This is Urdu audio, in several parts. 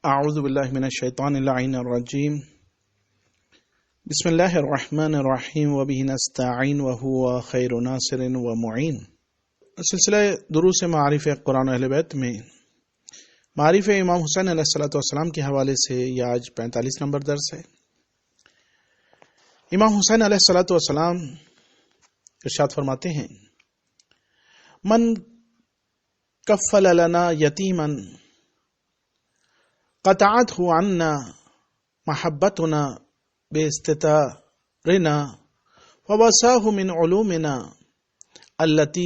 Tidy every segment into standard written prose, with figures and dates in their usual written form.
اعوذ باللہ من الشیطان اللعین الرجیم بسم اللہ الرحمن الرحیم وبہ نستعین وہو خیر ناصر ومعین۔ سلسلہ دروس معارف قرآن و اہل بیت میں معارف امام حسین علیہ السلام کے حوالے سے یہ آج 45 نمبر درس ہے۔ امام حسین علیہ السلام ارشاد فرماتے ہیں، من کفل لنا یتیما قطعته عنا محبتنا باستتارنا ووساه من علومنا التي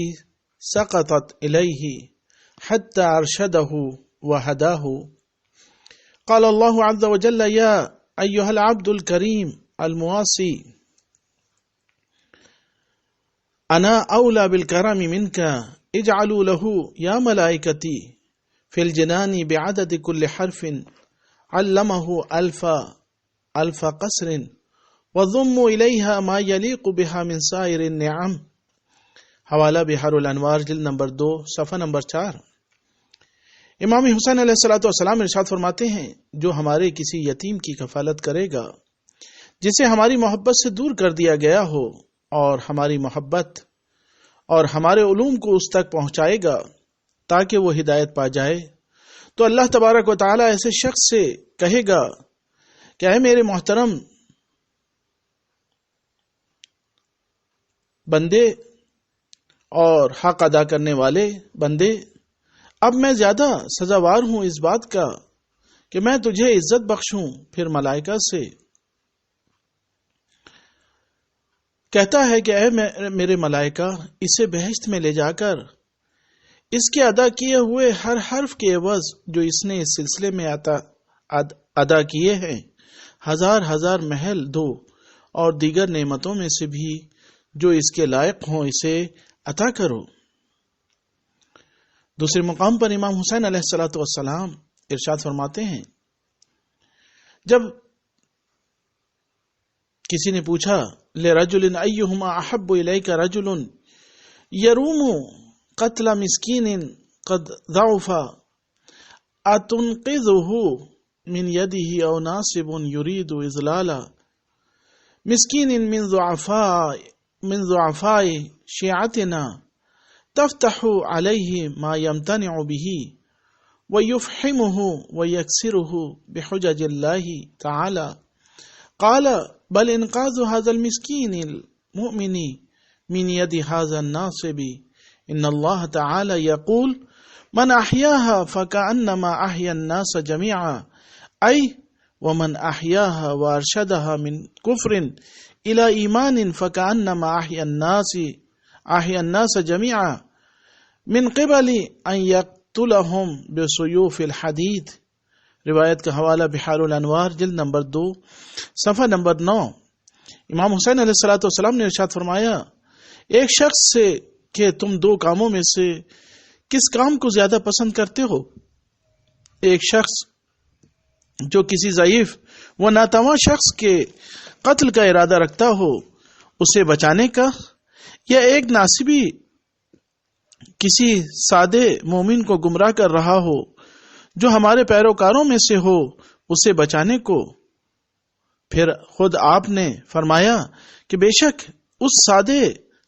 سقطت إليه حتى أرشده وهداه. قال الله عز وجل: يا أيها العبد الكريم المواسي أنا أولى بالكرم منك اجعلوا له يا ملائكتي في الجنان بعدد كل حرف علمه ألف قصر وضموا إليها ما يليق بها من سائر النعم۔ حوالہ بحار الانوار جلد نمبر 2 صفحہ نمبر 4۔ امام حسین علیہ السلام ارشاد فرماتے ہیں، جو ہمارے کسی یتیم کی کفالت کرے گا جسے ہماری محبت سے دور کر دیا گیا ہو اور ہماری محبت اور ہمارے علوم کو اس تک پہنچائے گا تاکہ وہ ہدایت پا جائے، تو اللہ تبارک و تعالی ایسے شخص سے کہے گا کہ اے میرے محترم بندے اور حق ادا کرنے والے بندے، اب میں زیادہ سزاوار ہوں اس بات کا کہ میں تجھے عزت بخشوں۔ پھر ملائکہ سے کہتا ہے کہ اے میرے ملائکہ، اسے بہشت میں لے جا کر اس کے ادا کیے ہوئے ہر حرف کے عوض جو اس نے اس سلسلے میں ادا کیے ہیں، ہزار محل دو اور دیگر نعمتوں میں سے بھی جو اس کے لائق ہوں اسے عطا کرو۔ دوسرے مقام پر امام حسین علیہ السلام ارشاد فرماتے ہیں، جب کسی نے پوچھا لرجل ایہما احب الیک رجل یروم قتل مسکین قد ضعف اتنقذه من يده او ناصب يريد اذلال مسکین من ضعفاء شیعتنا تفتح عليه ما يمتنع به ويفحمه ويكسره بحجج الله تعالى. قال بل انقاذ هذا المسكين المؤمن من يد هذا الناصب ان اللہ تعالی یقول من احیاها فکأنما احیا الناس جميعا ای ومن احیاها وارشدها من کفر الى ایمان فکأنما احیا الناس جميعا من قبل ان یقتلهم بسیوف الحدید۔ روایت کا حوالہ بحار الانوار جلد نمبر 2 صفحہ نمبر 9۔ امام حسین علیہ السلام نے ارشاد فرمایا، ایک شخص سے کہ تم دو کاموں میں سے کس کام کو زیادہ پسند کرتے ہو؟ ایک شخص جو کسی ضعیف و ناتواں شخص کے قتل کا ارادہ رکھتا ہو اسے بچانے کا، یا ایک ناصبی کسی سادے مومن کو گمراہ کر رہا ہو جو ہمارے پیروکاروں میں سے ہو اسے بچانے کو۔ پھر خود آپ نے فرمایا کہ بے شک اس سادے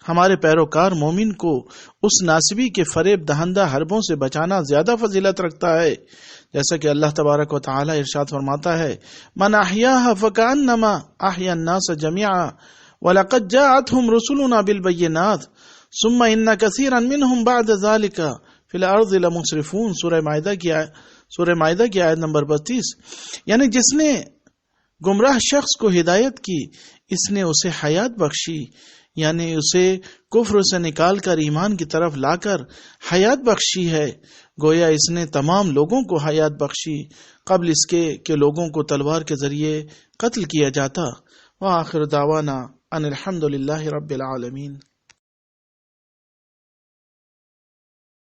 ہمارے پیروکار مومن کو اس ناصبی کے فریب دہندہ حربوں سے بچانا زیادہ فضیلت رکھتا ہے، جیسا کہ اللہ تبارک و تعالی ارشاد فرماتا ہے، من احیاها فکأنما احیا الناس جميعا ولقد جاءتهم رسلنا بالبینات ثم ان کثیرا منهم بعد ذلك فی الارض لمسرفون۔ سورہ مائدہ کی آیت نمبر 32۔ یعنی جس نے گمراہ شخص کو ہدایت کی اس نے اسے حیات بخشی، یعنی اسے کفر سے نکال کر ایمان کی طرف لا کر حیات بخشی ہے، گویا اس نے تمام لوگوں کو حیات بخشی قبل اس کے کہ لوگوں کو تلوار کے ذریعے قتل کیا جاتا۔ وآخر دعوانا ان الحمد للہ رب العالمین۔